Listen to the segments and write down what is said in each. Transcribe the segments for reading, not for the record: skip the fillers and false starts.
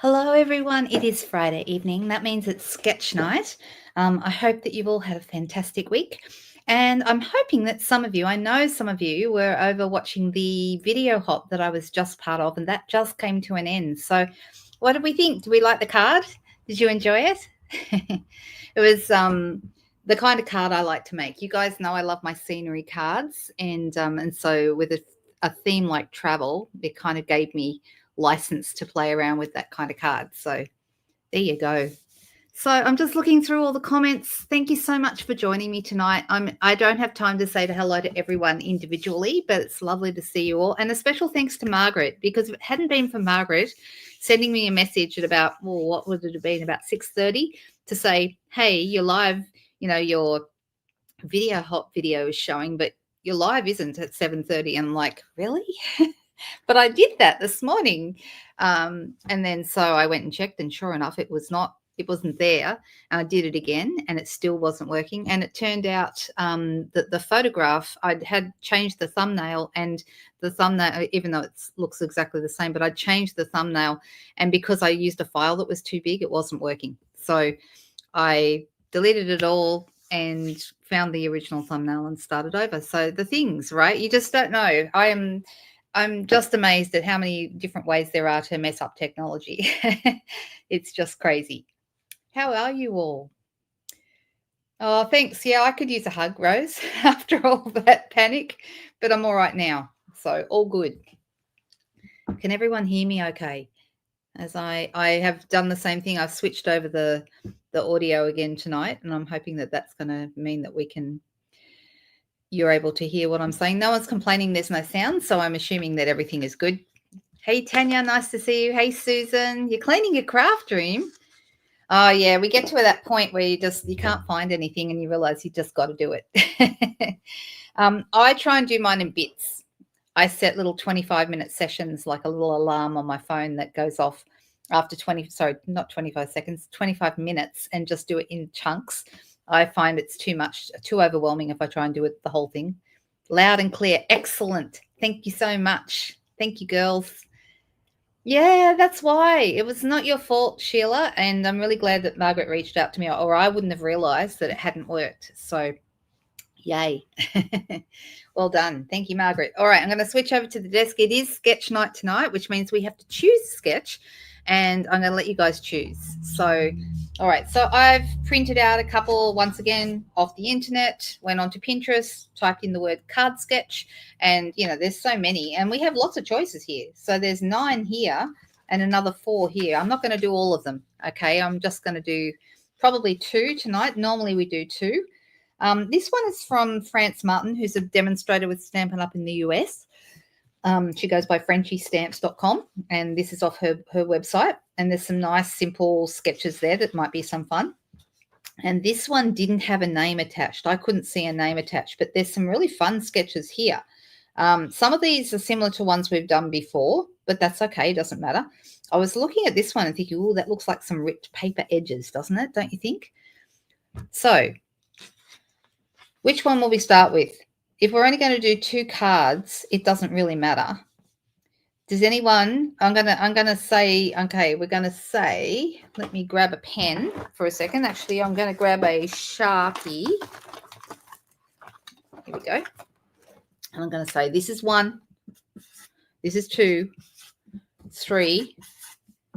Hello, everyone. It is Friday evening. That means it's sketch night. I hope that you've all had a fantastic week. And I'm hoping that I know some of you were over watching the video hop that I was just part of, and that just came to an end. So, what did we think? Do we like the card? Did you enjoy it? It was the kind of card I like to make. You guys know I love my scenery cards, and so with a theme like travel, it kind of gave me license to play around with that kind of card. So there you go. So I'm just looking through all the comments. Thank you so much for joining me tonight. I don't have time to say hello to everyone individually, but it's lovely to see you all. And a special thanks to Margaret, because if it hadn't been for Margaret sending me a message at about, well, what would it have been, about 6:30 to say, hey, you're live, your video hop video is showing, but your live isn't at 7:30. And I'm like, really? But I did that this morning. And then so I went and checked, and sure enough, it wasn't there. And I did it again, and it still wasn't working. And it turned out that the photograph, I had changed the thumbnail, and the thumbnail, even though it looks exactly the same, but I changed the thumbnail. And because I used a file that was too big, it wasn't working. So I deleted it all and found the original thumbnail and started over. So the things, right? You just don't know. I'm just amazed at how many different ways there are to mess up technology. It's just crazy. How are you all? Oh, thanks. Yeah, I could use a hug, Rose, after all that panic, but I'm all right now. So all good. Can everyone hear me okay? As I have done the same thing. I've switched over the audio again tonight, and I'm hoping that that's going to mean that you're able to hear what I'm saying. No one's complaining there's no sound, so I'm assuming that everything is good. Hey, Tanya, nice to see you. Hey, Susan, you're cleaning your craft room. Oh, yeah, we get to that point where you can't find anything and you realize you just got to do it. I try and do mine in bits. I set little 25-minute sessions, like a little alarm on my phone that goes off after 25 minutes, and just do it in chunks. I find it's too overwhelming if I try and do it the whole thing. Loud and clear. Excellent. Thank you so much. Thank you, girls. Yeah, that's why. It was not your fault, Sheila. And I'm really glad that Margaret reached out to me, or I wouldn't have realized that it hadn't worked. So, yay. Well done. Thank you, Margaret. All right, I'm going to switch over to the desk. It is sketch night tonight, which means we have to choose a sketch, and I'm going to let you guys choose. So, all right, so I've printed out a couple once again off the internet, went onto Pinterest, typed in the word card sketch, and there's so many, and we have lots of choices here. So there's 9 here and another 4 here. I'm not going to do all of them. Okay, I'm just going to do probably 2 tonight. Normally we do 2. This one is from France Martin, who's a demonstrator with Stampin' Up! In the US. She goes by FrenchieStamps.com, and this is off her website. And there's some nice, simple sketches there that might be some fun. And this one didn't have a name attached. I couldn't see a name attached, but there's some really fun sketches here. Some of these are similar to ones we've done before, but that's okay. It doesn't matter. I was looking at this one and thinking, oh, that looks like some ripped paper edges, doesn't it? Don't you think? So which one will we start with? If we're only going to do 2 cards, it doesn't really matter. Does anyone? I'm gonna say. Okay, we're gonna say. Let me grab a pen for a second. Actually, I'm going to grab a Sharpie. Here we go. And I'm going to say this is 1. This is 2, 3,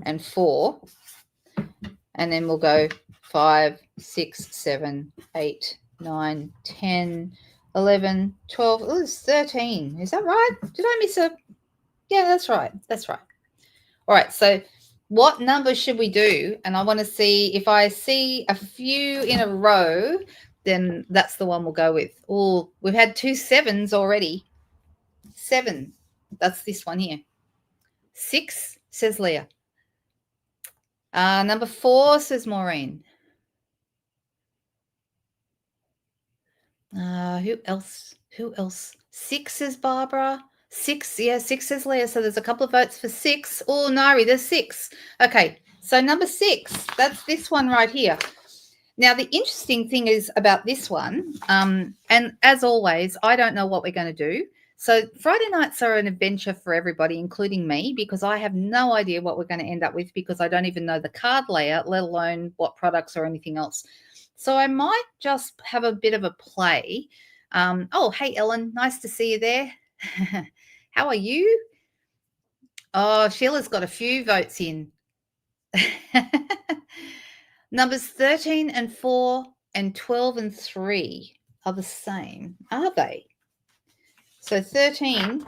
and 4, and then we'll go 5, 6, 7, 8, 9, 10, 11, 12, oh, it's 13. Is that right? Did I miss a? Yeah, that's right. That's right. All right. So what number should we do? And I want to see if I see a few in a row, then that's the one we'll go with. Oh, we've had 2 7s already. 7. That's this one here. 6, says Leah. Number 4, says Maureen. Who else? 6 says Barbara. 6, yeah, 6 says Leah. So there's a couple of votes for 6. Oh, Nari, there's 6. Okay, so number 6, that's this one right here. Now, the interesting thing is about this one, and as always, I don't know what we're going to do. So Friday nights are an adventure for everybody, including me, because I have no idea what we're going to end up with because I don't even know the card layout, let alone what products or anything else. So I might just have a bit of a play. Oh, hey, Ellen, nice to see you there. How are you? Oh, Sheila's got a few votes in. Numbers 13 and 4 and 12 and 3 are the same, are they? So 13,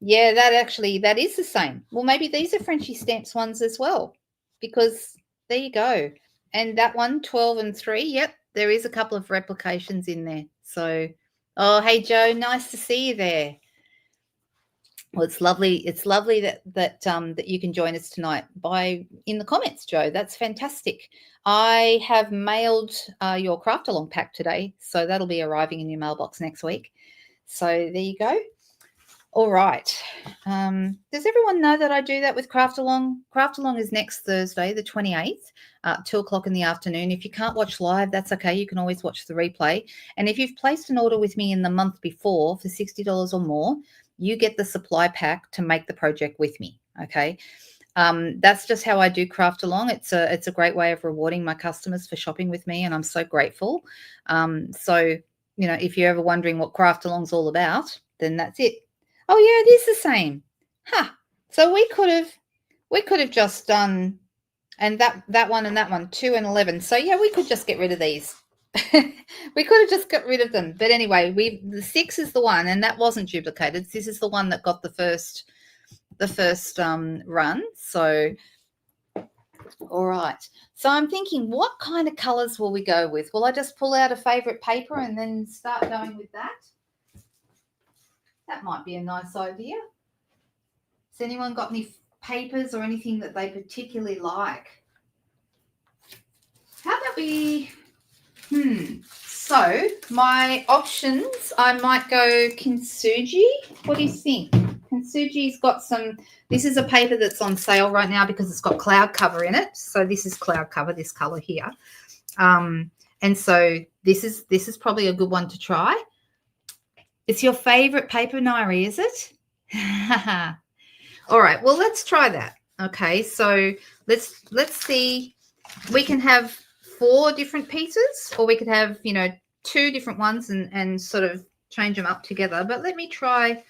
yeah, that is the same. Well, maybe these are Frenchy Stamps ones as well, because there you go. And that one, 12 and 3, yep, there is a couple of replications in there. So, oh, hey, Joe, nice to see you there. Well, it's lovely. It's lovely that you can join us tonight in the comments, Joe. That's fantastic. I have mailed your craft along pack today, so that'll be arriving in your mailbox next week. So there you go. All right. Does everyone know that I do that with Craft Along? Craft Along is next Thursday, the 28th, 2 o'clock in the afternoon. If you can't watch live, that's okay. You can always watch the replay. And if you've placed an order with me in the month before for $60 or more, you get the supply pack to make the project with me. Okay. That's just how I do Craft Along. It's a great way of rewarding my customers for shopping with me, and I'm so grateful. So, if you're ever wondering what Craft Along's all about, then that's it. Oh yeah, it is the same. Huh. So we could have just done and that one and that one, 2 and 11. So yeah, we could just get rid of these. We could have just got rid of them. But anyway, the 6 is the one, and that wasn't duplicated. This is the one that got the first run. So all right. So I'm thinking, what kind of colors will we go with? Will I just pull out a favorite paper and then start going with that? That might be a nice idea. Has anyone got any papers or anything that they particularly like? How about we... So my options, I might go Kintsugi. What do you think? Kintsugi's got some... This is a paper that's on sale right now because it's got cloud cover in it. So this is cloud cover, this color here. And so this is probably a good one to try. It's your favorite paper, Nairi, is it? All right, well, let's try that. Okay, so let's see. We can have 4 different pieces, or we could have, 2 different ones and sort of change them up together. But let me try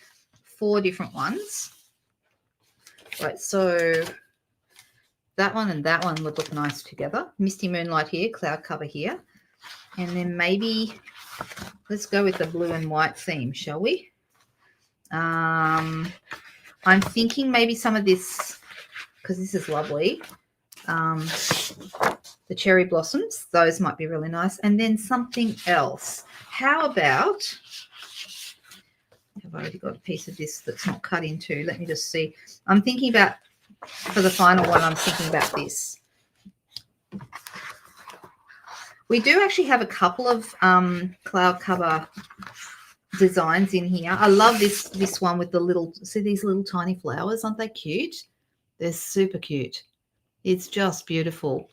4 different ones. Right, so that one and that one would look nice together. Misty Moonlight here, cloud cover here. And then maybe let's go with the blue and white theme, shall we? I'm thinking maybe some of this, because this is lovely. The cherry blossoms, those might be really nice. And then something else. How about, I've already got a piece of this that's not cut into. Let me just see. I'm thinking about, for the final one, I'm thinking about this. We do actually have a couple of cloud cover designs in here. I love this one with the little, see these little tiny flowers? Aren't they cute? They're super cute. It's just beautiful.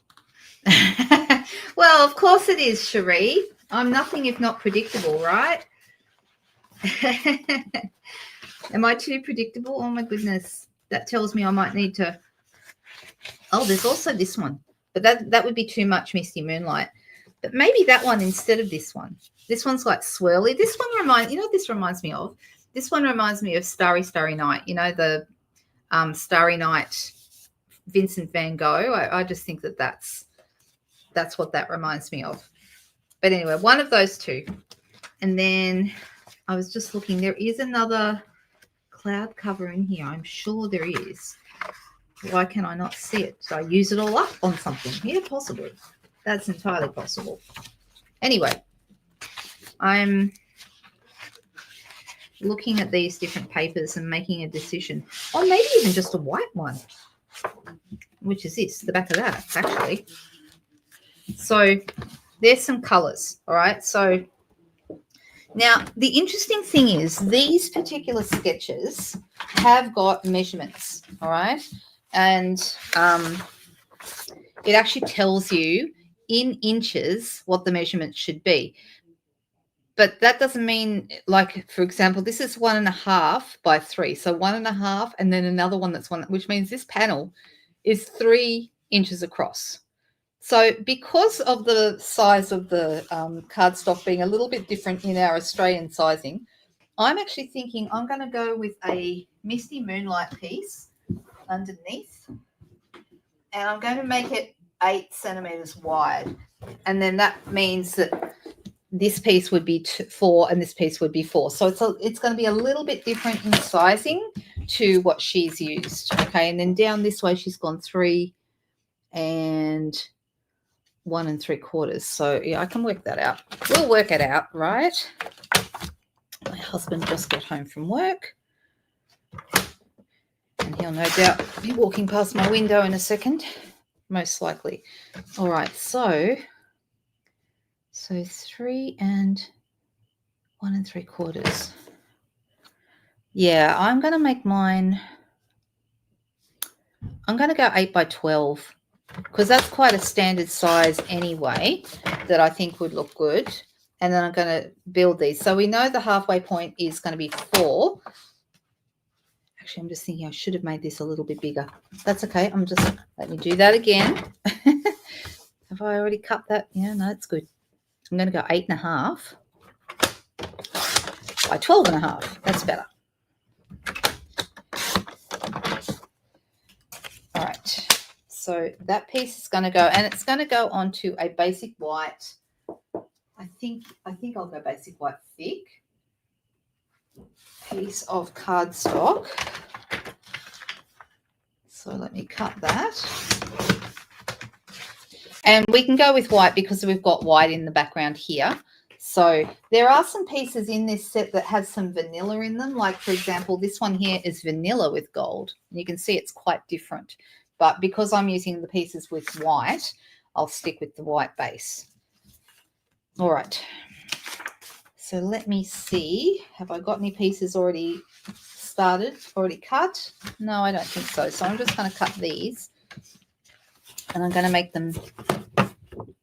Well, of course it is, Cherie. I'm nothing if not predictable, right? Am I too predictable? Oh my goodness. That tells me I might need to. Oh, there's also this one. But that would be too much Misty Moonlight. But maybe that one instead of this one. This one's like swirly. This one reminds, what this reminds me of? This one reminds me of Starry, Starry Night. The Starry Night Vincent van Gogh. I just think that's what that reminds me of. But anyway, one of those 2. And then I was just looking. There is another cloud cover in here. I'm sure there is. Why can I not see it? Did I use it all up on something? Yeah, possibly. That's entirely possible. Anyway, I'm looking at these different papers and making a decision. Or maybe even just a white one, which is this, the back of that, actually. So there's some colors, all right? So now the interesting thing is these particular sketches have got measurements, all right? And it actually tells you in inches what the measurement should be. but that doesn't mean, like, for example, this is 1.5 by 3. So 1.5, and then another one that's 1, which means this panel is 3 inches across. So because of the size of the cardstock being a little bit different in our Australian sizing, I'm actually thinking I'm going to go with a Misty Moonlight piece underneath, and I'm going to make it 8 centimeters wide. And then that means that this piece would be 4 and this piece would be 4. So it's going to be a little bit different in sizing to what she's used. Okay, and then down this way she's gone 3 and 1 3/4. So yeah, I can work that out. We'll work it out, right? My husband just got home from work, and he'll no doubt be walking past my window in a second, most likely. All right, so 3 and 1 3/4. Yeah, I'm going to make mine. I'm going to go 8 by 12 because that's quite a standard size anyway that I think would look good. And then I'm going to build these. So we know the halfway point is going to be 4. Actually, I'm just thinking I should have made this a little bit bigger. That's okay. Let me do that again. Have I already cut that? Yeah, no, it's good. I'm going to go 8.5 by 12.5. That's better. All right. So that piece is going to go, and it's going to go onto a basic white. I think I'll go basic white thick piece of cardstock. So let me cut that. And we can go with white because we've got white in the background here. So there are some pieces in this set that have some vanilla in them. Like, for example, this one here is vanilla with gold. And you can see it's quite different. But because I'm using the pieces with white, I'll stick with the white base. All right. So let me see. Have I got any pieces already cut? No, I don't think so. So I'm just going to cut these. And I'm going to make them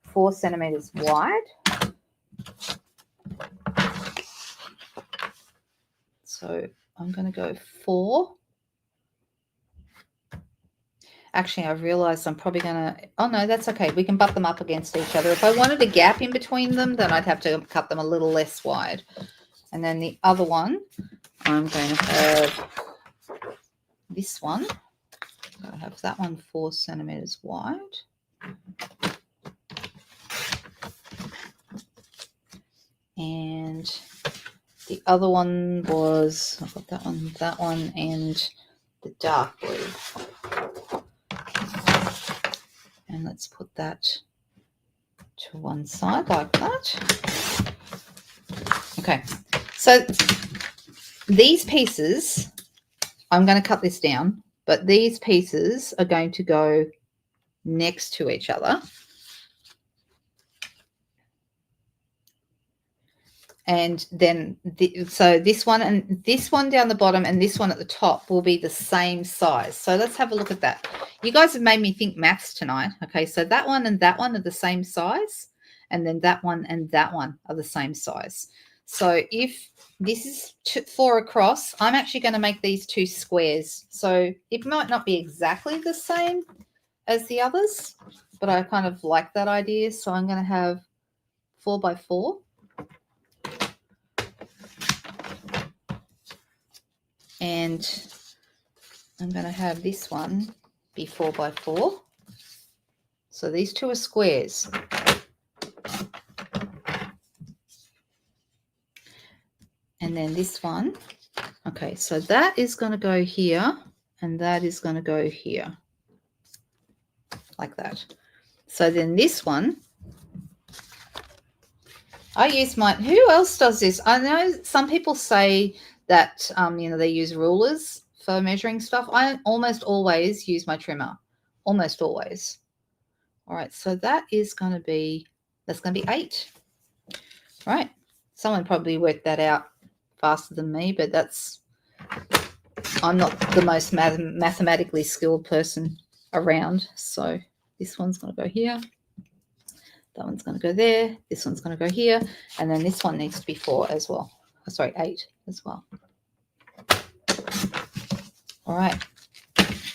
4 centimeters wide. So I'm going to go 4. Actually, I realized I'm probably going to, oh no, that's okay. We can butt them up against each other. If I wanted a gap in between them, then I'd have to cut them a little less wide. And then the other one, I'm going to have this one. I have that one 4 centimeters wide. And the other one was, I've got that one, and the dark blue. And let's put that to one side like that. Okay, so these pieces, I'm going to cut this down, but these pieces are going to go next to each other. And then, so this one and this one down the bottom and this one at the top will be the same size. So let's have a look at that. You guys have made me think maths tonight. Okay, so that one and that one are the same size. And then that one and that one are the same size. So if this is 4 across, I'm actually going to make these 2 squares. So it might not be exactly the same as the others, but I kind of like that idea. So I'm going to have 4 by 4. And I'm going to have this one be 4 by 4. So these 2 are squares. And then this one. Okay, so that is going to go here and that is going to go here. Like that. So then this one, I use mine. Who else does this? I know some people say that, they use rulers for measuring stuff. I almost always use my trimmer. Almost always. All right, so that's going to be 8. Right. Someone probably worked that out faster than me, but I'm not the most mathematically skilled person around. So this one's going to go here. That one's going to go there. This one's going to go here. And then this one needs to be 4 as well. Oh, sorry, 8 as well. All right.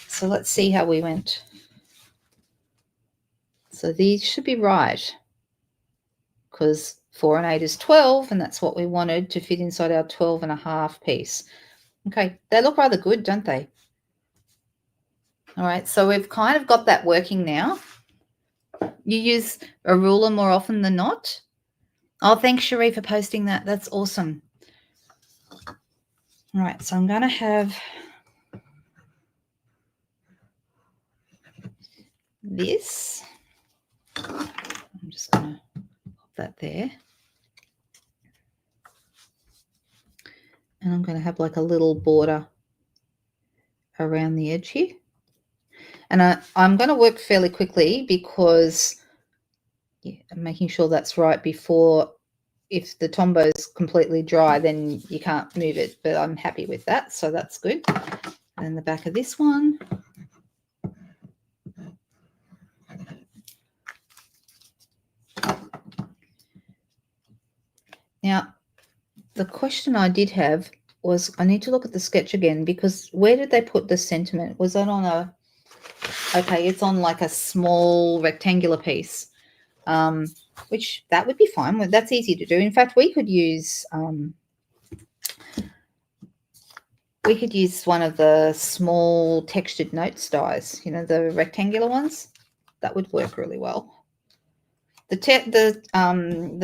So let's see how we went. So these should be right, because 4 and 8 is 12, and that's what we wanted to fit inside our 12 and a half piece. Okay, they look rather good, don't they? All right, so we've kind of got that working now. You use a ruler more often than not. Oh, thanks, Cherie, for posting that. That's awesome. All right, so I'm going to have this. I'm just going to pop that there. And I'm going to have like a little border around the edge here. And I'm going to work fairly quickly because I'm making sure that's right before, if the Tombow is completely dry, then you can't move it. But I'm happy with that, so that's good. And the back of this one. Now, the question I did have was, I need to look at the sketch again, because where did they put the sentiment? Was that on a, okay, it's on like a small rectangular piece, which that would be fine. That's easy to do. In fact, we could use one of the small textured notes dies, you know, the rectangular ones. That would work really well. The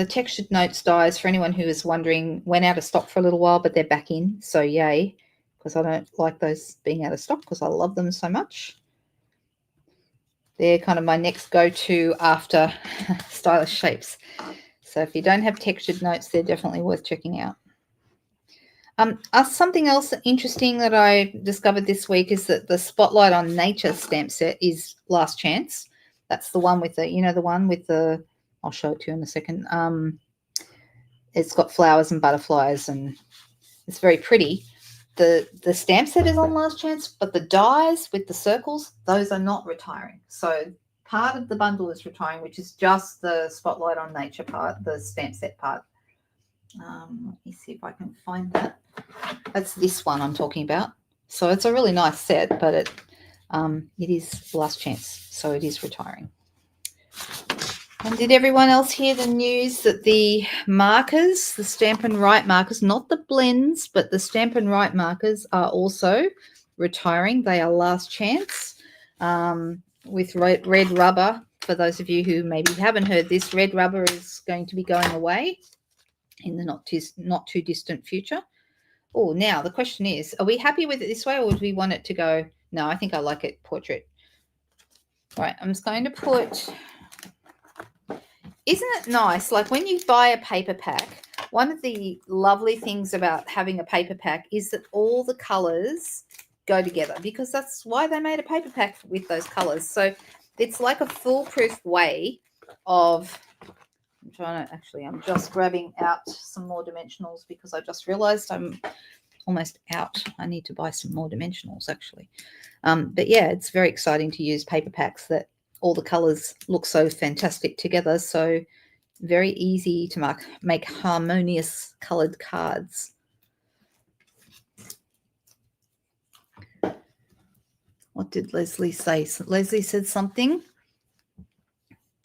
textured notes dies, for anyone who is wondering, went out of stock for a little while, but they're back in. So yay, because I don't like those being out of stock because I love them so much. They're kind of my next go-to after stylish shapes. So if you don't have textured notes, they're definitely worth checking out. Something else interesting that I discovered this week is that the Spotlight on Nature stamp set is last chance. That's the one with the, you know, the one with the, I'll show it to you in a second. It's got flowers and butterflies, and it's very pretty. The stamp set is on last chance, but the dies with the circles, those are not retiring. So part of the bundle is retiring, which is just the Spotlight on Nature part, the stamp set part. Let me see if I can find that. That's this one I'm talking about. So it's a really nice set, but it is last chance, so it is retiring. And did everyone else hear the news that the markers, the Stampin' Write markers, not the blends, but the Stampin' Write markers are also retiring? They are last chance with red rubber. For those of you who maybe haven't heard this, red rubber is going to be going away in the not too distant future. Oh, now the question is, are we happy with it this way, or would we want it to go? No, I think I like it portrait. All right, I'm just going to put, isn't it nice? Like when you buy a paper pack, one of the lovely things about having a paper pack is that all the colors go together, because that's why they made a paper pack with those colors. So it's like a foolproof way of, I'm just grabbing out some more dimensionals because I just realized I'm almost out. I need to buy some more dimensionals actually. But yeah, it's very exciting to use paper packs that all the colors look so fantastic together. So very easy to make harmonious colored cards. What did Leslie say? Leslie said something.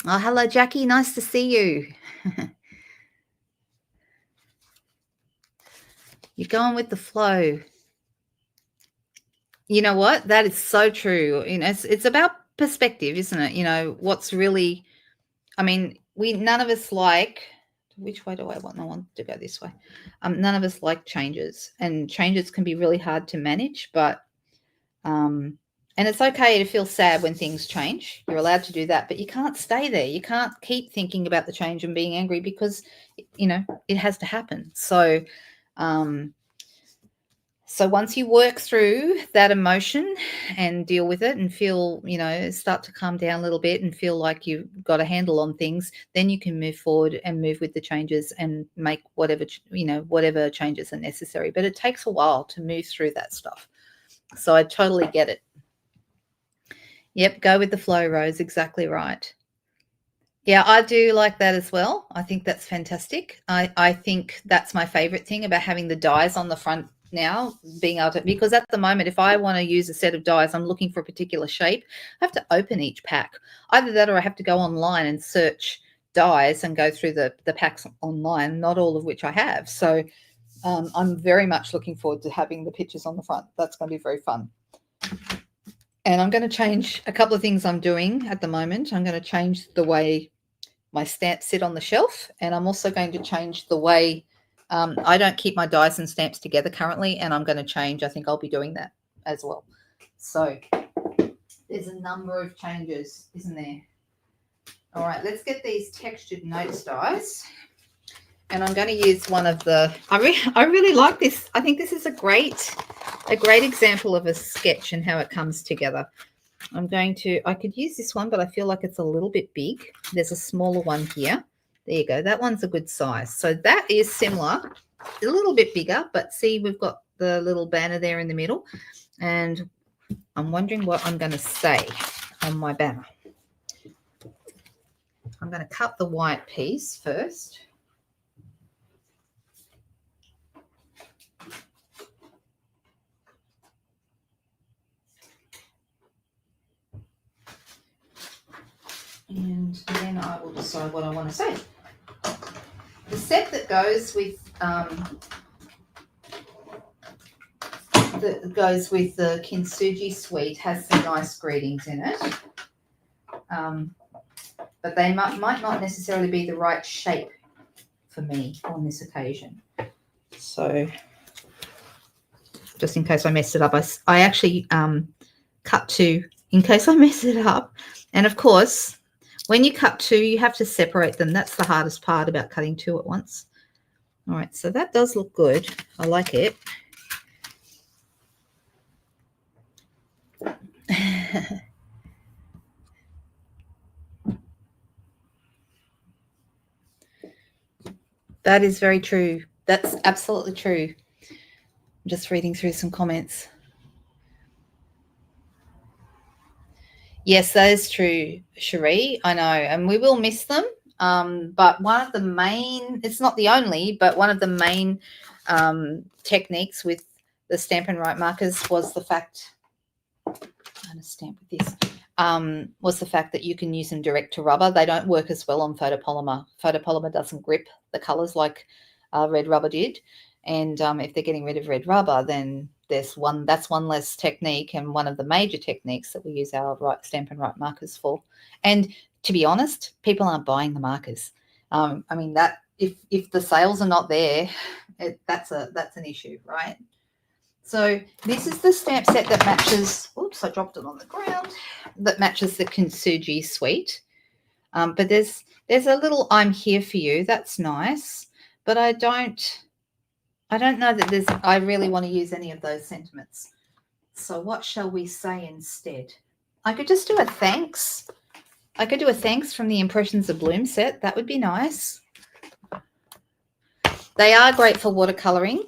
Oh, hello, Jackie. Nice to see you. You're going with the flow. You know what? That is so true. You know, it's about perspective, isn't it? You know, what's really, I mean, none of us like, which way do I want? I want to go this way. None of us like changes, and changes can be really hard to manage, but, and it's okay to feel sad when things change. You're allowed to do that, but you can't stay there. You can't keep thinking about the change and being angry, because, you know, it has to happen. So, so once you work through that emotion and deal with it and feel, you know, start to calm down a little bit and feel like you've got a handle on things, then you can move forward and move with the changes and make whatever, you know, whatever changes are necessary. But it takes a while to move through that stuff. So I totally get it. Yep, go with the flow, Rose. Exactly right. Yeah, I do like that as well. I think that's fantastic. I think that's my favorite thing about having the dies on the front now, being able to, because at the moment, if I want to use a set of dies, I'm looking for a particular shape, I have to open each pack. Either that or I have to go online and search dies and go through the packs online, not all of which I have. So I'm very much looking forward to having the pictures on the front. That's going to be very fun. And I'm going to change a couple of things I'm doing at the moment. I'm going to change the way my stamps sit on the shelf, and I'm also going to change the way I don't keep my dies and stamps together currently, and I'm going to change. I think I'll be doing that as well. So there's a number of changes, isn't there? All right, let's get these textured notes dies. And I'm going to use one of the, I really like this. I think this is a great example of a sketch and how it comes together. I could use this one, but I feel like it's a little bit big. There's a smaller one here. There you go. That one's a good size. So that is similar, a little bit bigger, but see, we've got the little banner there in the middle. And I'm wondering what I'm going to say on my banner. I'm going to cut the white piece first. And then I will decide what I want to say. The set that goes with the Kintsugi suite has some nice greetings in it, but they might not necessarily be the right shape for me on this occasion. So just in case I mess it up, I actually cut two in case I mess it up. And of course, when you cut two, you have to separate them. That's the hardest part about cutting two at once. All right, so that does look good. I like it. That is very true. That's absolutely true. I'm just reading through some comments. Yes, that is true, Cherie. I know, and we will miss them. But one of the main, it's not the only, but one of the main techniques with the Stampin' Write markers was the fact, I'm going to stamp with this, was the fact that you can use them direct to rubber. They don't work as well on photopolymer. Photopolymer doesn't grip the colors like red rubber did. And if they're getting rid of red rubber, then that's one less technique, and one of the major techniques that we use our Stampin' Write markers for. And to be honest, people aren't buying the markers. I mean, that if the sales are not there, that's an issue, right? So this is the stamp set that matches. Oops, I dropped it on the ground. That matches the Kintsugi suite. But there's a little "I'm here for you." That's nice, but I don't know that I really want to use any of those sentiments. So what shall we say instead? I could just do a thanks. I could do a thanks from the Impressions of Bloom set. That would be nice. They are great for watercoloring.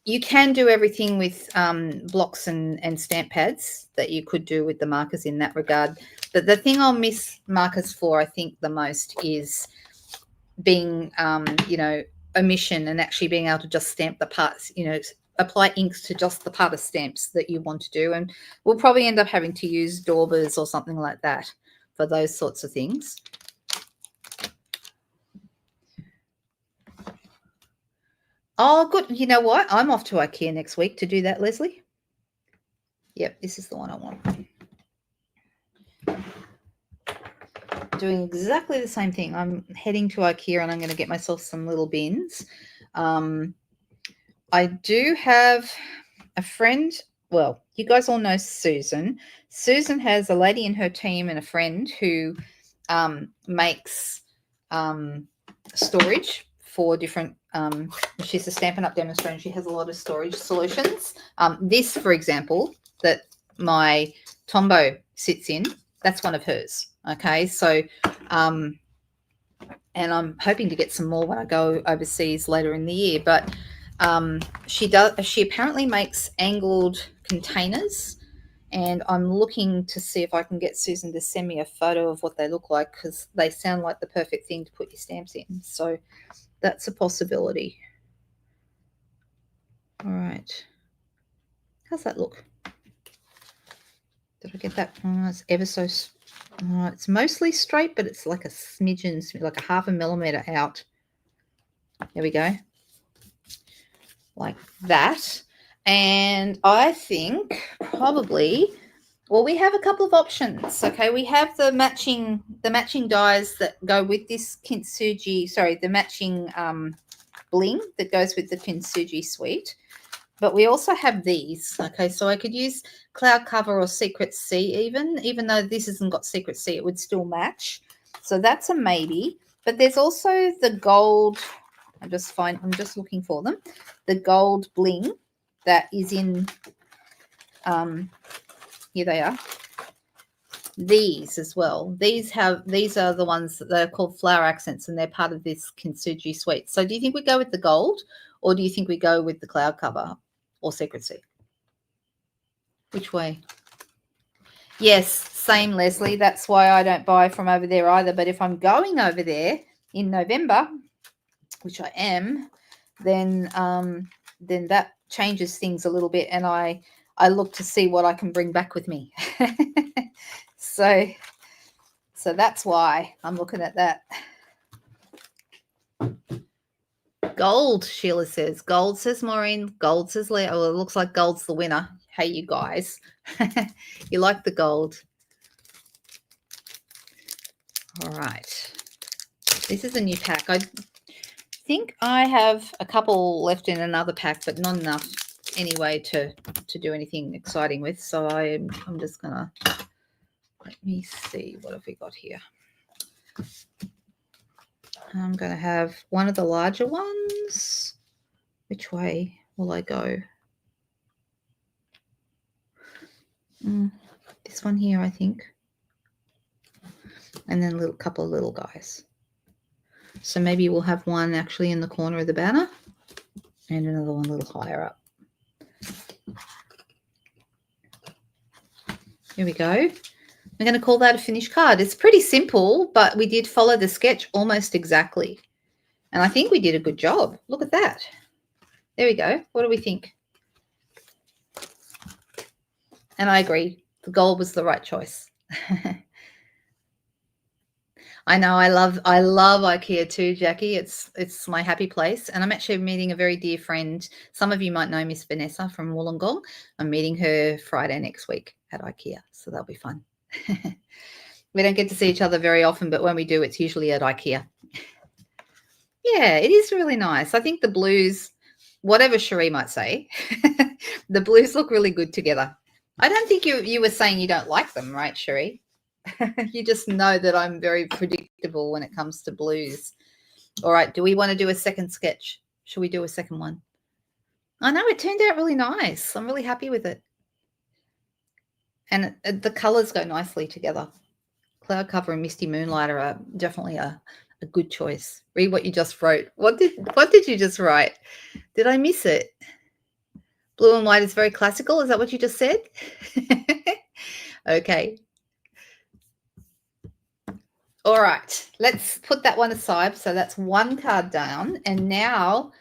You can do everything with blocks and stamp pads that you could do with the markers in that regard. But the thing I'll miss markers for, I think, the most is being, omission and actually being able to just stamp the parts, apply inks to just the part of stamps that you want to do. And we'll probably end up having to use daubers or something like that for those sorts of things. Oh, good. You know what? I'm off to IKEA next week to do that, Leslie. Yep, this is the one I want. Doing exactly the same thing. I'm heading to IKEA and I'm going to get myself some little bins. I do have a friend. Well, you guys all know Susan. Susan has a lady in her team and a friend who makes storage for different, she's a Stampin' Up! Demonstrator. She has a lot of storage solutions. This, for example, that my Tombow sits in, that's one of hers. Okay, so, and I'm hoping to get some more when I go overseas later in the year, but she apparently makes angled containers And I'm looking to see if I can get Susan to send me a photo of what they look like, because they sound like the perfect thing to put your stamps in. So that's a possibility. All right. How's that look? Did I get that? Oh, it's ever so... it's mostly straight, but it's like a smidgen, like a 0.5 millimeter out. There we go. Like that. And I think probably, well, we have a couple of options. Okay, we have the matching dies that go with this kintsugi, sorry, the matching bling that goes with the kintsugi suite. But we also have these. Okay, so I could use Cloud Cover or Secret Sea even though this hasn't got Secret Sea, it would still match. So that's a maybe. But there's also the gold. I'm just looking for them. The gold bling that is in, here they are. These as well. These are the ones that they're called flower accents, and they're part of this kintsugi suite. So do you think we go with the gold, or do you think we go with the Cloud Cover or Secret Sea? Which way? Yes, same, Leslie. That's why I don't buy from over there either. But if I'm going over there in November, which I am, then that changes things a little bit, and I look to see what I can bring back with me. so that's why I'm looking at that. Gold, Sheila says. Gold, says Maureen. Gold, says Leah. Oh, it looks like gold's the winner. Hey, you guys. You like the gold. All right. This is a new pack. I think I have a couple left in another pack, but not enough anyway to do anything exciting with. So I'm just going to, let me see, what have we got here? I'm going to have one of the larger ones. Which way will I go? This one here, I think. And then a couple of little guys. So maybe we'll have one actually in the corner of the banner and another one a little higher up. Here we go. We're going to call that a finished card. It's pretty simple, but we did follow the sketch almost exactly. And I think we did a good job. Look at that. There we go. What do we think? And I agree. The gold was the right choice. I know. I love IKEA too, Jackie. It's my happy place. And I'm actually meeting a very dear friend. Some of you might know Miss Vanessa from Wollongong. I'm meeting her Friday next week at IKEA. So that'll be fun. We don't get to see each other very often, but when we do, it's usually at IKEA. Yeah, it is really nice. I think the blues, whatever Cherie might say, the blues look really good together. I don't think you were saying you don't like them, right, Cherie? You just know that I'm very predictable when it comes to blues. All right, do we want to do a second sketch? Should we do a second one? I know, it turned out really nice. I'm really happy with it. And the colors go nicely together. Cloud Cover and Misty Moonlight are definitely a good choice. Read what you just wrote. What did you just write? Did I miss it? Blue and white is very classical. Is that what you just said? Okay. All right. Let's put that one aside. So that's one card down. And now,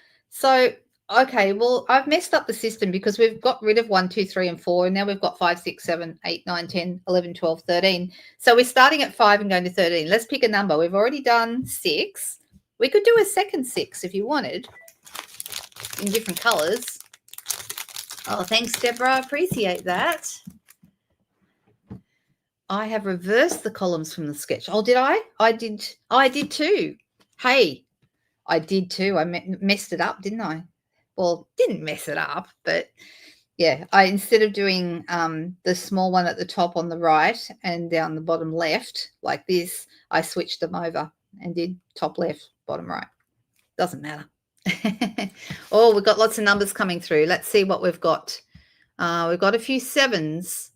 okay, well, I've messed up the system because we've got rid of 1, 2, 3, and 4. And now we've got 5, 6, 7, 8, 9, 10, 11, 12, 13. So we're starting at 5 and going to 13. Let's pick a number. We've already done 6. We could do a second 6 if you wanted in different colors. Oh, thanks, Deborah. Appreciate that. I have reversed the columns from the sketch. Oh, did I? I did. Oh, I did too. Hey, I did too. I messed it up, didn't I? Well, didn't mess it up, but yeah, I instead of doing the small one at the top on the right and down the bottom left like this, I switched them over and did top left, bottom right. Doesn't matter. Oh, we've got lots of numbers coming through. Let's see what we've got. We've got a few 7s.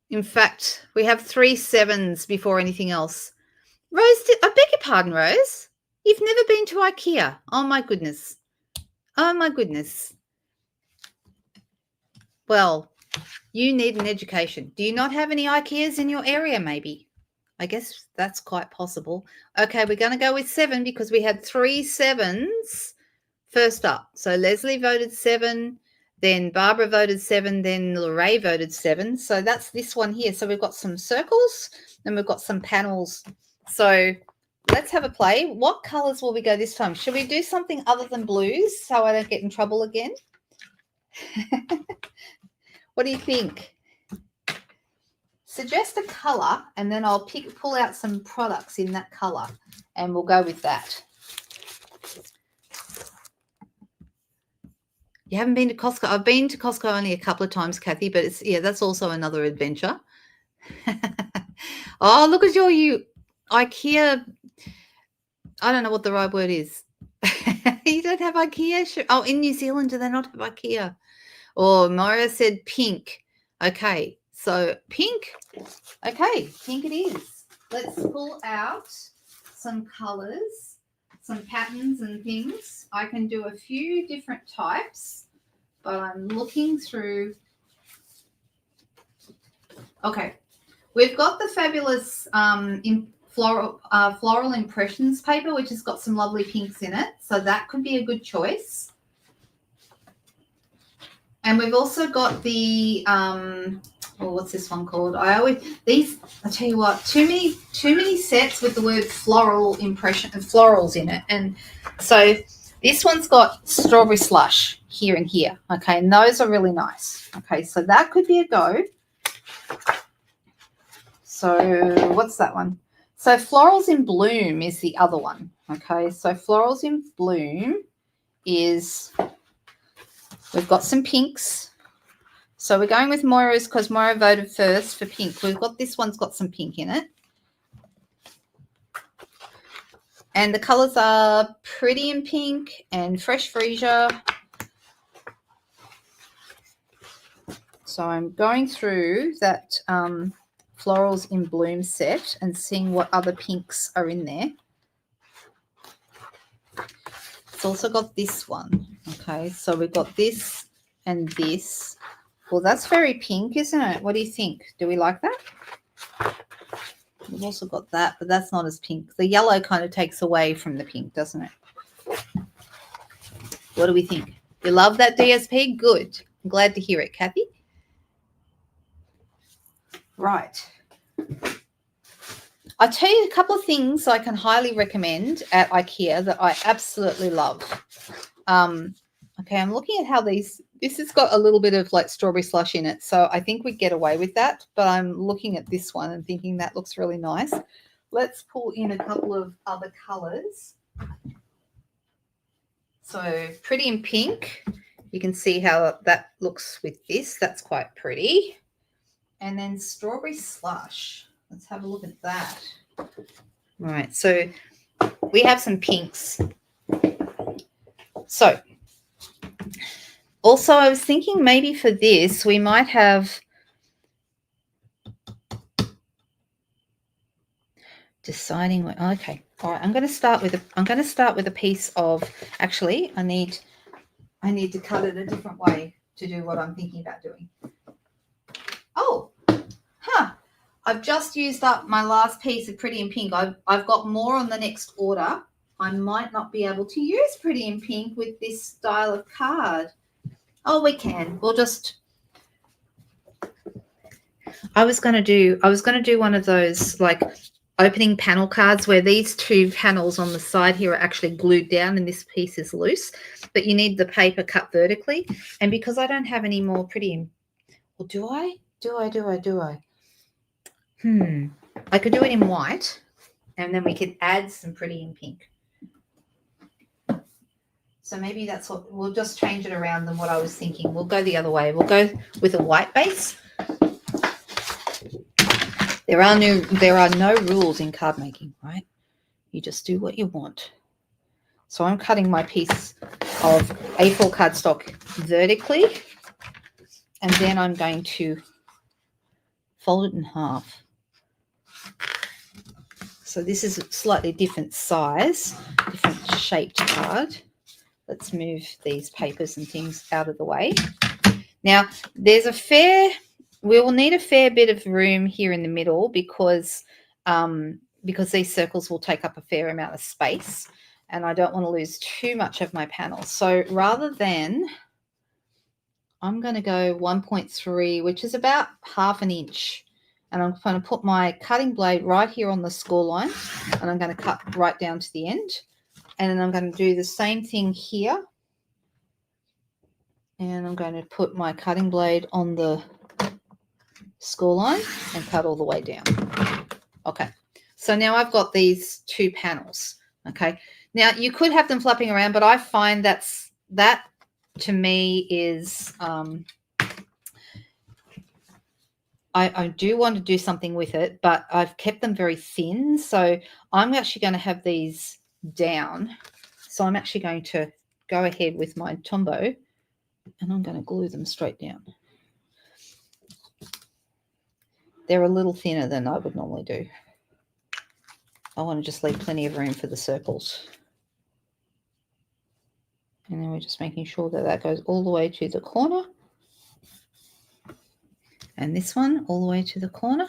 In fact, we have 3 7s before anything else. Rose, I beg your pardon, Rose. You've never been to IKEA. Oh, my goodness. Oh, my goodness. Well, You need an education. Do you not have any IKEAs in your area, maybe? I guess that's quite possible. Okay, we're going to go with 7 because we had 3 7s first up. So Leslie voted 7, then Barbara voted 7, then Lorraine voted 7. So that's this one here. So we've got some circles and we've got some panels. So let's have a play. What colors will we go this time? Should we do something other than blues so I don't get in trouble again? What do you think? Suggest a color and then I'll pull out some products in that color and we'll go with that. You haven't been to Costco? I've been to Costco only a couple of times, Kathy, but it's, yeah, that's also another adventure. Oh, look at you IKEA. I don't know what the right word is. You don't have IKEA? Oh, in New Zealand, do they not have IKEA? Oh, Moira said pink. Okay, so pink. Okay, pink it is. Let's pull out some colors, some patterns and things. I can do a few different types, but I'm looking through. Okay, we've got the fabulous floral impressions paper, which has got some lovely pinks in it. So that could be a good choice. And we've also got the what's this one called? I tell you what, too many sets with the word floral impression and florals in it. And so this one's got strawberry slush here and here. Okay, and those are really nice. Okay, so that could be a go. So what's that one? So Florals in Bloom is the other one. Okay, so Florals in Bloom is, we've got some pinks. So we're going with Moira's because Moira voted first for pink. We've got, this one's got some pink in it. And the colours are Pretty in Pink and Fresh Freesia. So I'm going through that Florals in Bloom set and seeing what other pinks are in there. It's also got this one. Okay, so we've got this and this. Well, that's very pink, isn't it? What do you think? Do we like that? We've also got that, but that's not as pink. The yellow kind of takes away from the pink, doesn't it? What do we think? You love that DSP? Good. I'm glad to hear it, Kathy. Right. I'll tell you a couple of things I can highly recommend at IKEA that I absolutely love. Okay, I'm looking at how this has got a little bit of like strawberry slush in it, so I think we get away with that, but I'm looking at this one and thinking that looks really nice. Let's pull in a couple of other colors. So Pretty in Pink, you can see how that looks with this. That's quite pretty. And then Strawberry Slush. Let's have a look at that. All right, so we have some pinks. So also I was thinking maybe for this we might have deciding what, okay. All right, I'm going to start with a piece of, actually I need to cut it a different way to do what I'm thinking about doing. Oh, I've just used up my last piece of Pretty in Pink. I've got more on the next order. I might not be able to use Pretty in Pink with this style of card. Oh, we can. We'll just, I was going to do one of those like opening panel cards where these two panels on the side here are actually glued down and this piece is loose, but you need the paper cut vertically. And because I don't have any more Pretty in, well, do I? I could do it in white and then we could add some Pretty in Pink. So maybe that's what, we'll just change it around than what I was thinking. We'll go the other way. We'll go with a white base. There are no rules in card making, right? You just do what you want. So I'm cutting my piece of A4 cardstock vertically, and then I'm going to fold it in half. So this is a slightly different size, different shaped card. Let's move these papers and things out of the way. Now, we will need a fair bit of room here in the middle because these circles will take up a fair amount of space, and I don't want to lose too much of my panel. So rather than, I'm going to go 1.3, which is about half an inch. And I'm going to put my cutting blade right here on the score line, and I'm going to cut right down to the end. And then I'm going to do the same thing here. And I'm going to put my cutting blade on the score line and cut all the way down. Okay, so now I've got these two panels. Okay, now you could have them flapping around, but I find that to me is I do want to do something with it, but I've kept them very thin, so I'm actually going to have these down. So I'm actually going to go ahead with my Tombow, and I'm going to glue them straight down. They're a little thinner than I would normally do. I want to just leave plenty of room for the circles. And then we're just making sure that that goes all the way to the corner. And this one all the way to the corner.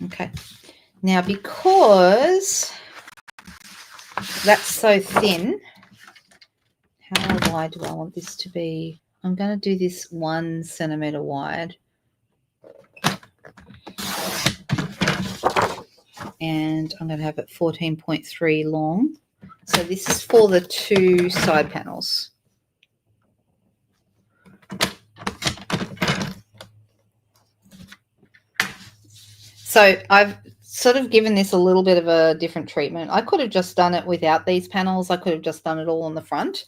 Okay. Now, because that's so thin, how wide do I want this to be? I'm going to do this 1 centimeter wide. And I'm going to have it 14.3 long. So this is for the 2 side panels. So I've sort of given this a little bit of a different treatment. I could have just done it without these panels. I could have just done it all on the front,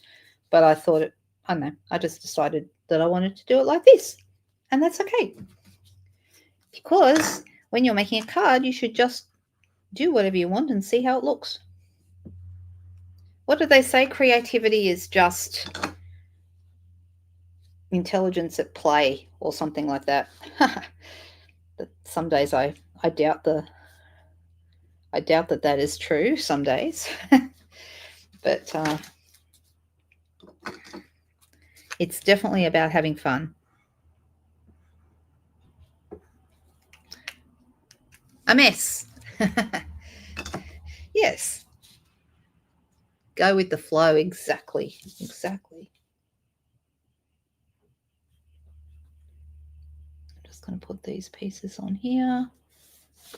but I thought, I don't know, I just decided that I wanted to do it like this. And that's okay. Because when you're making a card, you should just do whatever you want and see how it looks. What do they say? Creativity is just intelligence at play or something like that. But some days I doubt that is true some days. But it's definitely about having fun. A mess. Yes. Go with the flow. Exactly. Exactly. I'm just going to put these pieces on here.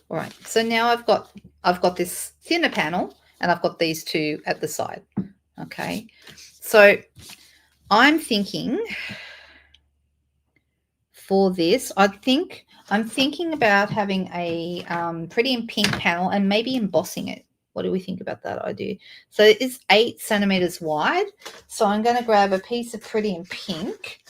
All right. So now I've got this thinner panel, and I've got these two at the side. Okay. So I'm thinking for this, I'm thinking about having a pretty in pink panel and maybe embossing it. What do we think about that idea? So it is 8 centimeters wide. So I'm going to grab a piece of pretty in pink,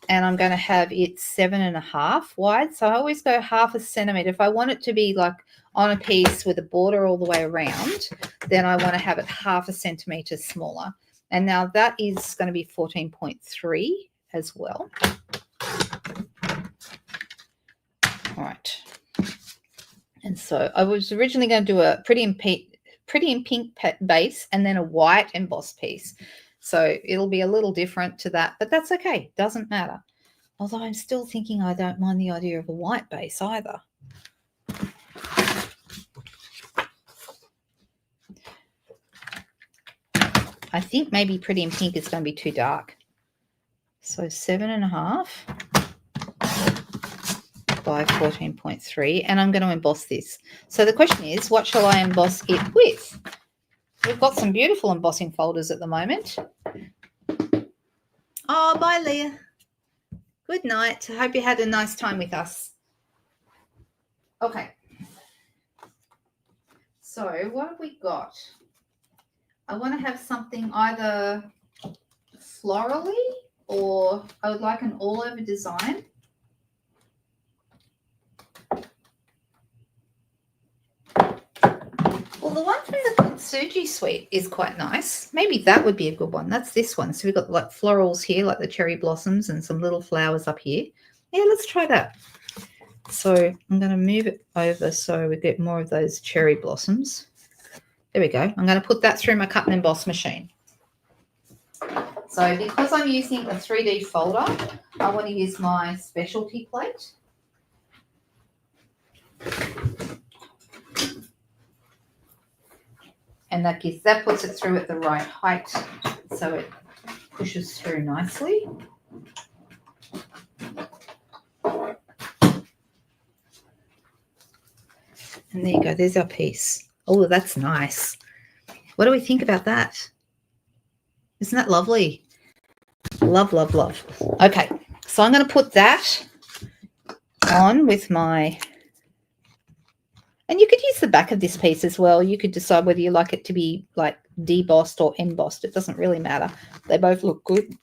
and I'm going to have it 7.5 wide. So I always go half a centimeter. If I want it to be like on a piece with a border all the way around, then I want to have it half a centimeter smaller. And now that is going to be 14.3 as well. All right. And so I was originally going to do a pretty in pink base and then a white embossed piece. So it'll be a little different to that, but that's okay. Doesn't matter. Although I'm still thinking I don't mind the idea of a white base either. I think maybe pretty in pink is going to be too dark. So 7.5 by 14.3, and I'm going to emboss this. So the question is, what shall I emboss it with? We've got some beautiful embossing folders at the moment. Oh, bye, Leah. Good night. I hope you had a nice time with us. Okay. So what have we got? I want to have something either florally, or I would like an all-over design. Well, the one from the Kintsugi suite is quite nice. Maybe that would be a good one. That's this one. So we've got like florals here, like the cherry blossoms and some little flowers up here. Yeah, let's try that. So I'm going to move it over so we get more of those cherry blossoms. There we go. I'm going to put that through my cut and emboss machine. So because I'm using a 3D folder, I want to use my specialty plate. And that puts it through at the right height, so it pushes through nicely. And there you go, there's our piece. Oh, that's nice. What do we think about that? Isn't that lovely? Love, love, love. Okay, so I'm going to put that on with my... And you could use the back of this piece as well. You could decide whether you like it to be like debossed or embossed. It doesn't really matter. They both look good.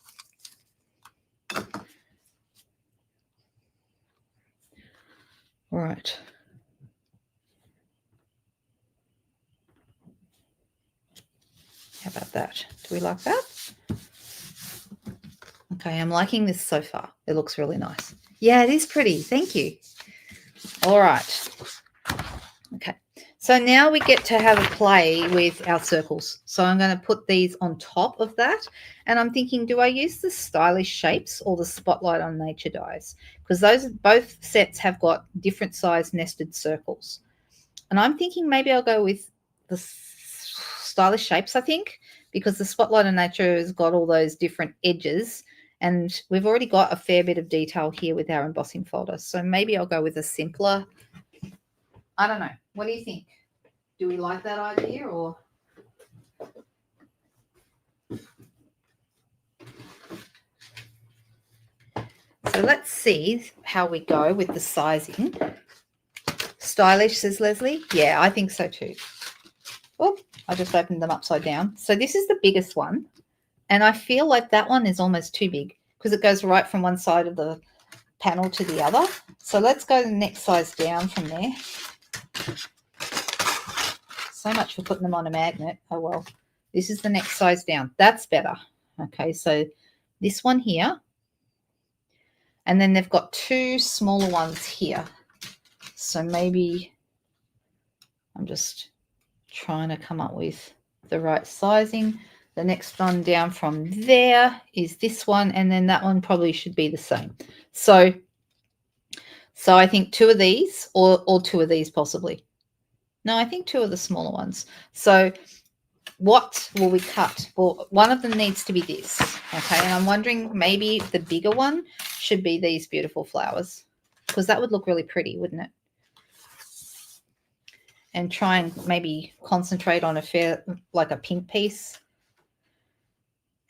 All right. How about that? Do we like that? Okay, I'm liking this so far. It looks really nice. Yeah, it is pretty. Thank you. All right. Okay. So now we get to have a play with our circles. So I'm going to put these on top of that. And I'm thinking, do I use the stylish shapes or the spotlight on nature dies? Because those both sets have got different size nested circles. And I'm thinking maybe I'll go with the stylish shapes, I think, because the spotlight on nature has got all those different edges. And we've already got a fair bit of detail here with our embossing folder. So maybe I'll go with a simpler... I don't know. What do you think? Do we like that idea or? So let's see how we go with the sizing. Stylish, says Leslie. Yeah, I think so too. Oh, I just opened them upside down. So this is the biggest one. And I feel like that one is almost too big because it goes right from one side of the panel to the other. So let's go the next size down from there. So much for putting them on a magnet. Oh, well, this is the next size down. That's better. Okay, so this one here. And then they've got two smaller ones here. So maybe I'm just trying to come up with the right sizing. The next one down from there is this one. And then that one probably should be the same. So I think two of these or two of these possibly. No, I think two of the smaller ones. So what will we cut? Well, one of them needs to be this, okay? And I'm wondering maybe the bigger one should be these beautiful flowers because that would look really pretty, wouldn't it? And try and maybe concentrate on like a pink piece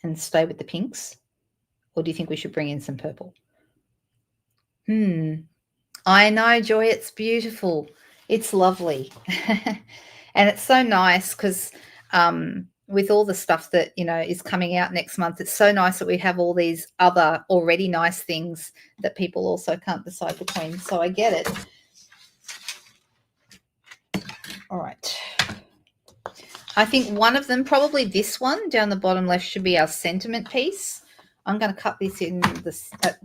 and stay with the pinks. Or do you think we should bring in some purple? I know, Joy, it's beautiful. It's lovely. And it's so nice because with all the stuff that, is coming out next month, it's so nice that we have all these other already nice things that people also can't decide between. So I get it. All right. I think one of them, probably this one down the bottom left, should be our sentiment piece. I'm going to cut this in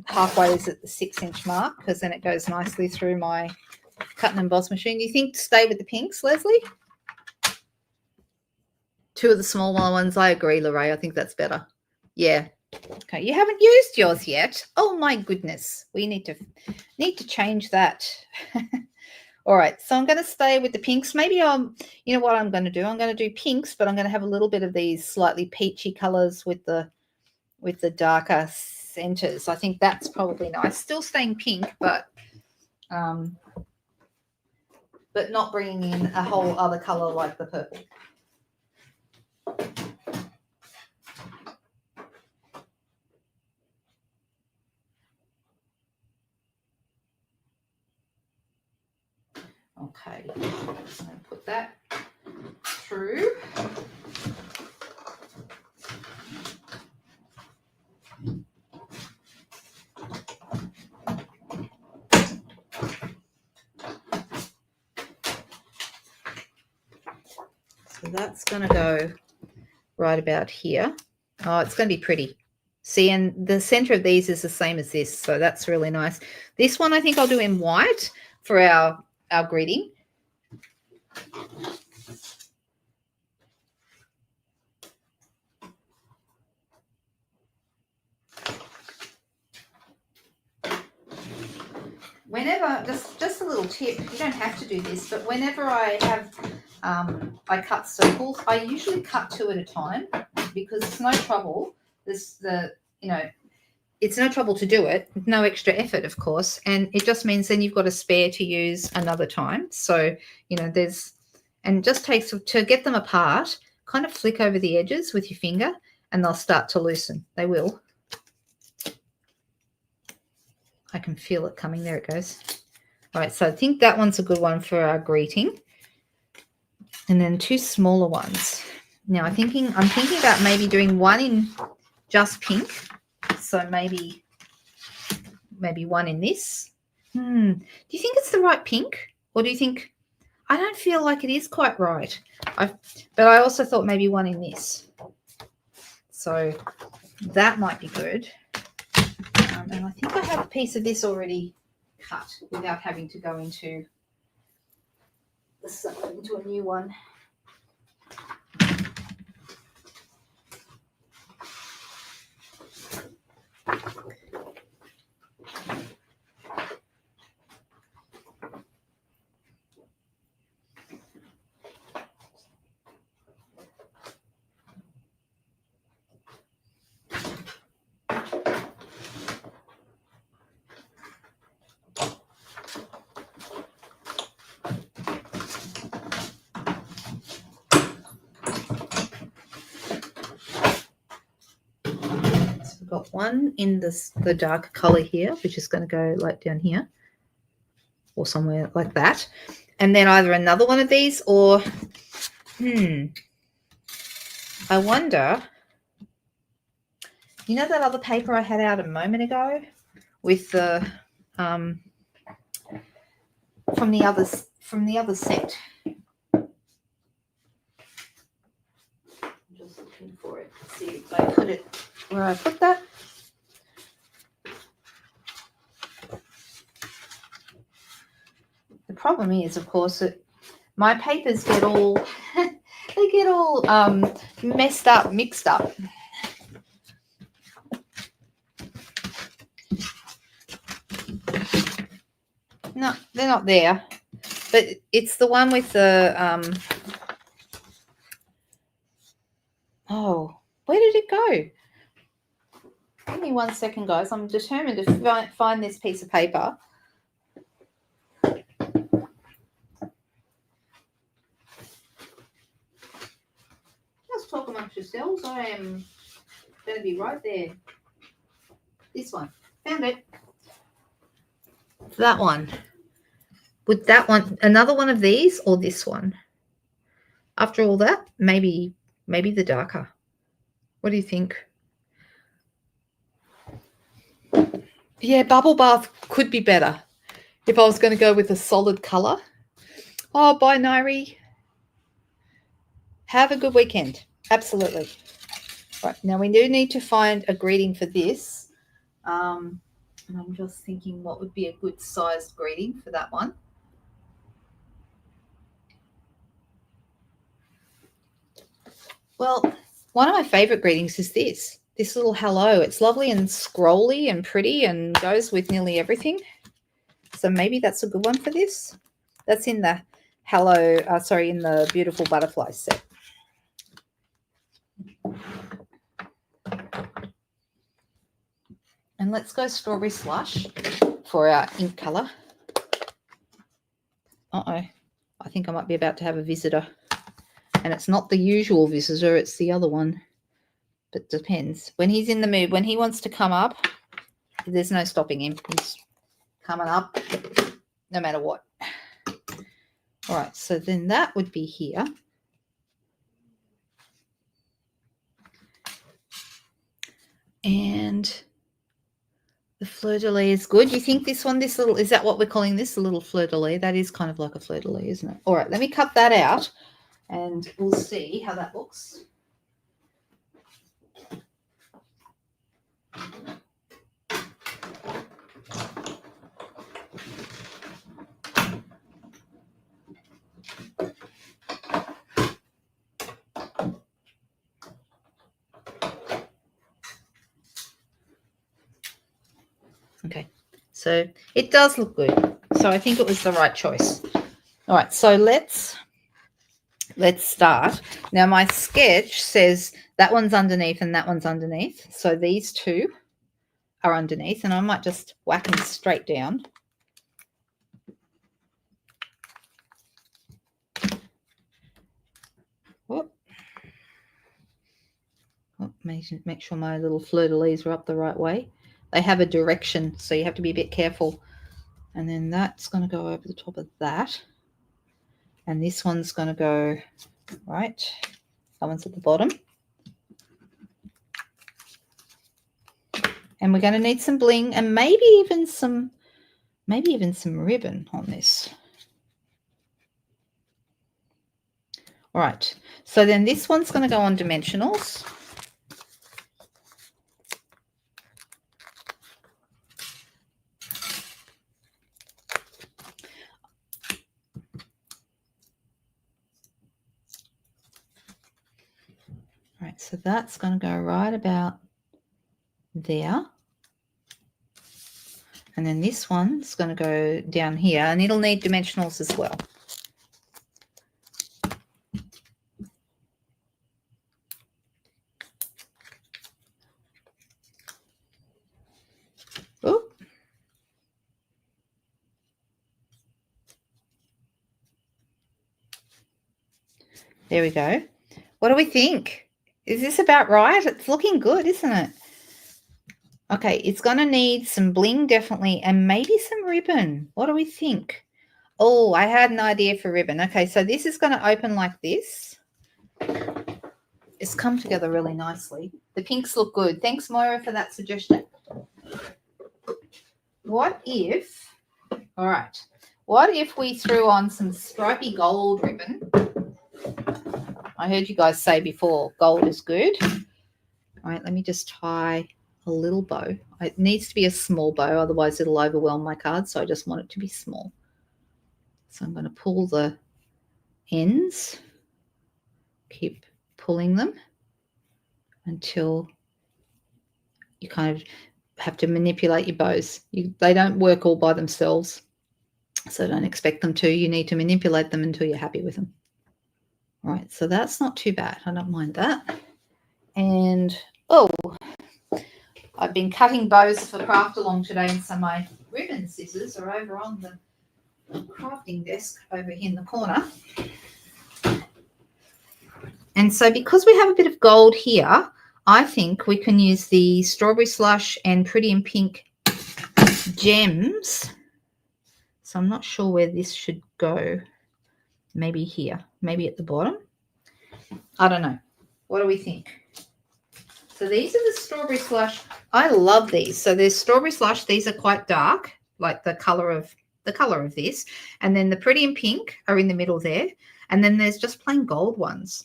halfway is at the 6-inch mark because then it goes nicely through my cut and emboss machine. You think stay with the pinks, Leslie? Two of the smaller ones. I agree, Lorraine. I think that's better. Yeah. Okay. You haven't used yours yet. Oh my goodness. We need to change that. All right. So I'm going to stay with the pinks. Maybe you know what I'm going to do? I'm going to do pinks, but I'm going to have a little bit of these slightly peachy colors with the darker centers. I think that's probably nice. Still staying pink, but not bringing in a whole other color like the purple. Okay, I'm going to put that through. So that's going to go right about here. Oh, it's going to be pretty. See, and the center of these is the same as this, so that's really nice. This one I think I'll do in white for our greeting. whenever, just a little tip, you don't have to do this, but whenever I have, I cut circles, I usually cut 2 at a time because it's no trouble. It's no trouble to do it, no extra effort, of course, and it just means then you've got a spare to use another time. So, and it just takes to get them apart, kind of flick over the edges with your finger and they'll start to loosen. They will. I can feel it coming. There it goes. All right, so I think that one's a good one for our greeting. And then 2 smaller ones. Now I'm thinking about maybe doing one in just pink. So maybe one in this. Do you think it's the right pink? Or do you think, I don't feel like it is quite right. But I also thought maybe one in this. So that might be good. And I think I have a piece of this already cut without having to go into a new one. Got one in the darker color here, which is going to go like down here or somewhere like that, and then either another one of these or I wonder, that other paper I had out a moment ago with the from the other set. I'm just looking for it. See if I put it where I put that. The problem is, of course, that my papers get all messed up, mixed up. No, they're not there. But it's the one with the oh, where did it go? Give me 1 second, guys. I'm determined to find this piece of paper. Just talk amongst yourselves. I am going to be right there. This one. Found it. That one. Would that one, another one of these or this one? After all that, maybe the darker. What do you think? Yeah, bubble bath could be better if I was going to go with a solid color. Oh, bye, Nairi. Have a good weekend. Absolutely. Right, now we do need to find a greeting for this. And I'm just thinking what would be a good sized greeting for that one. Well, one of my favorite greetings is this little hello. It's lovely and scrolly and pretty and goes with nearly everything. So maybe that's a good one for this. That's in the in the Beautiful Butterfly set. And let's go Strawberry Slush for our ink color. Uh-oh. I think I might be about to have a visitor. And it's not the usual visitor, it's the other one. But depends. When he's in the mood, when he wants to come up, there's no stopping him. He's coming up no matter what. All right, so then that would be here. And the fleur-de-lis is good. You think this one, is that what we're calling this, a little fleur-de-lis? That is kind of like a fleur-de-lis, isn't it? All right, let me cut that out and we'll see how that looks. Okay, So it does look good. So I think it was the right choice. All right, so let's start. Now my sketch says that one's underneath and that one's underneath. So these two are underneath, and I might just whack them straight down. Whoop. Oh, make sure my little fleur-de-lis are up the right way. They have a direction, so you have to be a bit careful. And then that's going to go over the top of that. And this one's going to go right. That one's at the bottom. And we're going to need some bling and maybe even some ribbon on this. All right. So then this one's going to go on dimensionals. All right, so that's going to go right about there. And then this one's going to go down here, and it'll need dimensionals as well. Oh. There we go. What do we think? Is this about right? It's looking good, isn't it? Okay, it's going to need some bling definitely, and maybe some ribbon. What do we think? Oh, I had an idea for ribbon. Okay, so this is going to open like this. It's come together really nicely. The pinks look good. Thanks, Moira, for that suggestion. What if, all right, what if we threw on some stripy gold ribbon? I heard you guys say before gold is good. All right, let me just tie a little bow. It needs to be a small bow, otherwise it'll overwhelm my card, so I just want it to be small. So I'm going to pull the ends, keep pulling them until you kind of have to manipulate your bows. They don't work all by themselves, so don't expect them to. You need to manipulate them until you're happy with them. All right, so that's not too bad. I don't mind that. And, oh, I've been cutting bows for craft along today, and so my ribbon scissors are over on the crafting desk over here in the corner. And so because we have a bit of gold here, I think we can use the Strawberry Slush and Pretty in Pink gems. So I'm not sure where this should go. Maybe here, maybe at the bottom. I don't know. What do we think? So these are the Strawberry Slush. I love these. So there's Strawberry Slush. These are quite dark, like the color of this. And then the Pretty in Pink are in the middle there. And then there's just plain gold ones.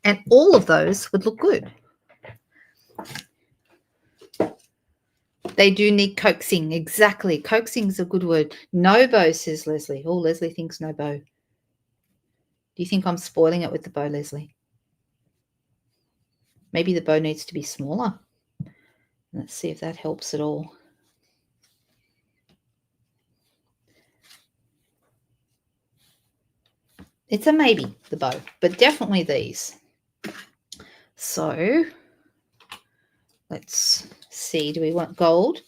And all of those would look good. They do need coaxing. Exactly. Coaxing is a good word. No bow, says Leslie. Oh, Leslie thinks no bow. Do you think I'm spoiling it with the bow, Leslie? Maybe the bow needs to be smaller. Let's see if that helps at all. It's a maybe, the bow, but definitely these. So let's see. Do we want gold?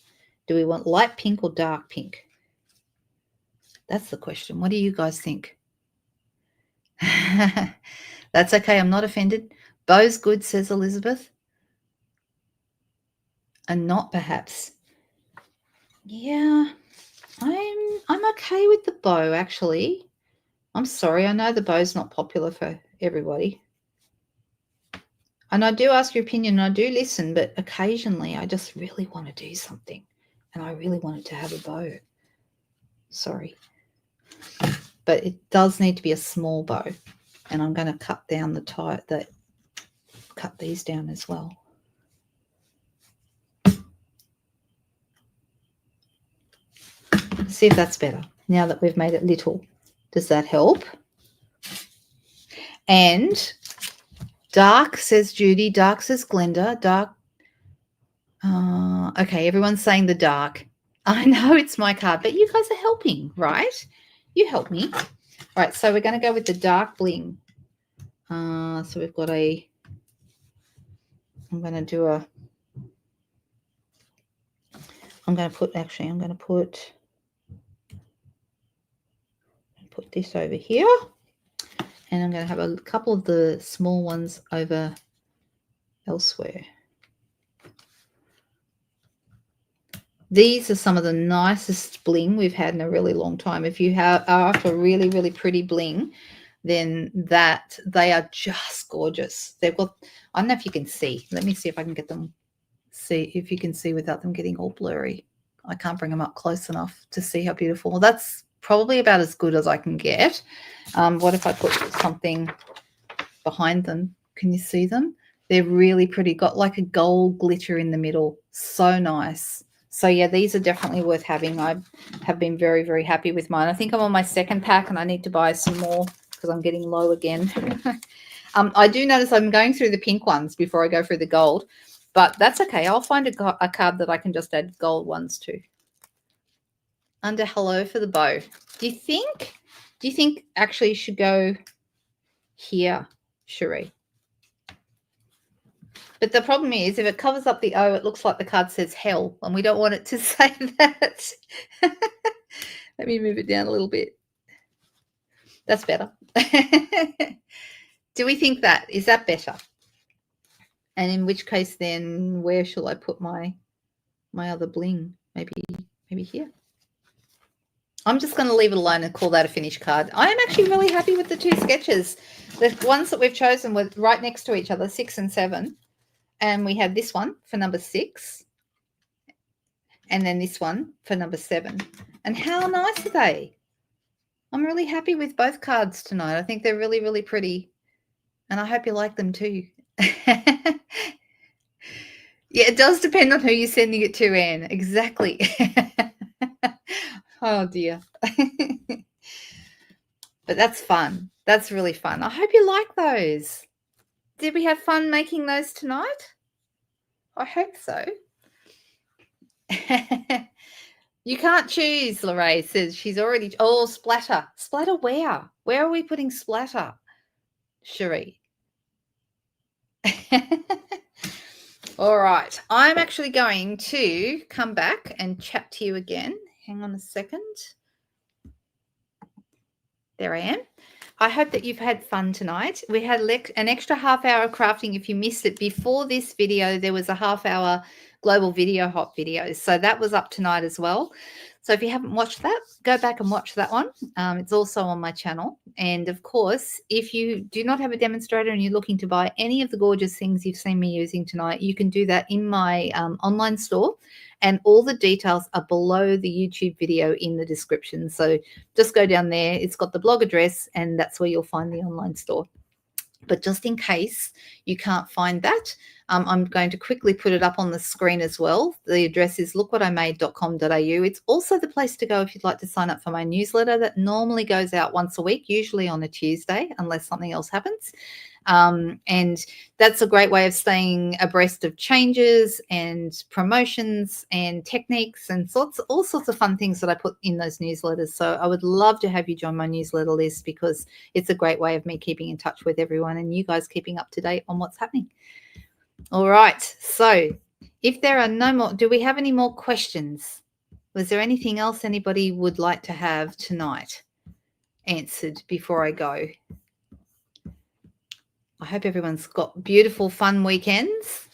Do we want light pink or dark pink? That's the question. What do you guys think? That's okay. I'm not offended. Bow's good, says Elizabeth. And not perhaps. Yeah, I'm okay with the bow, actually. I'm sorry. I know the bow's not popular for everybody. And I do ask your opinion and I do listen, but occasionally I just really want to do something and I really wanted to have a bow. Sorry. But it does need to be a small bow. And I'm going to cut down cut these down as well. See if that's better now that we've made it little. Does that help? And dark, says Judy. Dark, says Glenda. Dark. Okay, everyone's saying the dark. I know it's my card, but you guys are helping, right? You help me. All right, so we're going to go with the dark bling. So we've got a, I'm going to do a, I'm going to put this over here. And I'm going to have a couple of the small ones over elsewhere. These are some of the nicest bling we've had in a really long time. If you are after a really, really pretty bling, then they are just gorgeous. They've got, I don't know if you can see. Let me see if I can get them, see if you can see without them getting all blurry. I can't bring them up close enough to see how beautiful. Well, that's probably about as good as I can get. What if I put something behind them? Can you see them? They're really pretty. Got like a gold glitter in the middle. So nice. So yeah, these are definitely worth having. I have been very, very happy with mine. I think I'm on my second pack and I need to buy some more because I'm getting low again. I do notice I'm going through the pink ones before I go through the gold, but that's okay. I'll find a card that I can just add gold ones to. Under hello for the bow. Do you think actually you should go here, Cherie? But the problem is, if it covers up the O, it looks like the card says hell, and we don't want it to say that. Let me move it down a little bit. That's better. Do we think that? Is that better? And in which case, then, where shall I put my other bling? Maybe here. I'm just going to leave it alone and call that a finished card. I am actually really happy with the two sketches. The ones that we've chosen were right next to each other, 6 and 7. And we had this one for number 6. And then this one for number 7. And how nice are they? I'm really happy with both cards tonight. I think they're really, really pretty. And I hope you like them too. Yeah, it does depend on who you're sending it to, Anne. Exactly. Oh, dear. But that's fun. That's really fun. I hope you like those. Did we have fun making those tonight? I hope so. You can't choose, Lorraine says. She's already... Oh, splatter. Splatter where? Where are we putting splatter? Cherie. All right. I'm actually going to come back and chat to you again. Hang on a second. There I am. I hope that you've had fun tonight. We had an extra half hour of crafting. If you missed it before this video, there was a half hour global video hot video. So that was up tonight as well. So if you haven't watched that, go back and watch that one. It's also on my channel. And of course, if you do not have a demonstrator and you're looking to buy any of the gorgeous things you've seen me using tonight, you can do that in my online store. And all the details are below the YouTube video in the description. So just go down there. It's got the blog address, and that's where you'll find the online store. But just in case you can't find that, I'm going to quickly put it up on the screen as well. The address is lookwhatimade.com.au. It's also the place to go if you'd like to sign up for my newsletter that normally goes out once a week, usually on a Tuesday, unless something else happens. And that's a great way of staying abreast of changes and promotions and techniques and all sorts of fun things that I put in those newsletters. So I would love to have you join my newsletter list because it's a great way of me keeping in touch with everyone and you guys keeping up to date on what's happening. All right. So if there are no more, do we have any more questions? Was there anything else anybody would like to have tonight answered before I go? I hope everyone's got beautiful, fun weekends.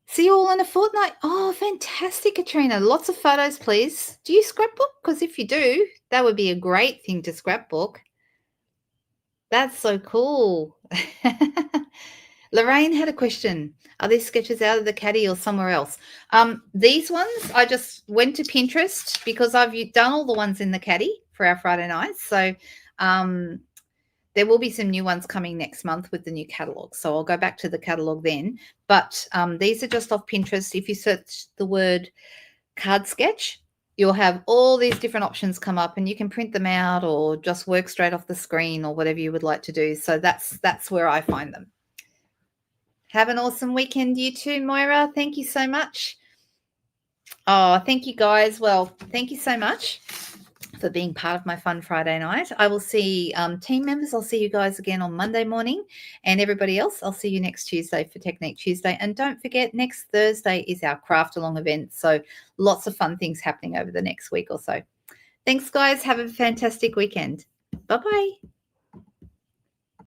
See you all in a fortnight. Oh, fantastic, Katrina. Lots of photos, please. Do you scrapbook? Because if you do, that would be a great thing to scrapbook. That's so cool. Lorraine had a question. Are these sketches out of the caddy or somewhere else? These ones, I just went to Pinterest because I've done all the ones in the caddy for our Friday nights. So there will be some new ones coming next month with the new catalogue. So I'll go back to the catalogue then. But these are just off Pinterest. If you search the word card sketch, you'll have all these different options come up and you can print them out or just work straight off the screen or whatever you would like to do. So that's where I find them. Have an awesome weekend, you too, Moira. Thank you so much. Oh, thank you guys. Well, thank you so much for being part of my fun Friday night. I will see team members. I'll see you guys again on Monday morning, and everybody else, I'll see you next Tuesday for Technique Tuesday. And don't forget, next Thursday is our craft along event. So lots of fun things happening over the next week or so. Thanks, guys. Have a fantastic weekend. Bye bye.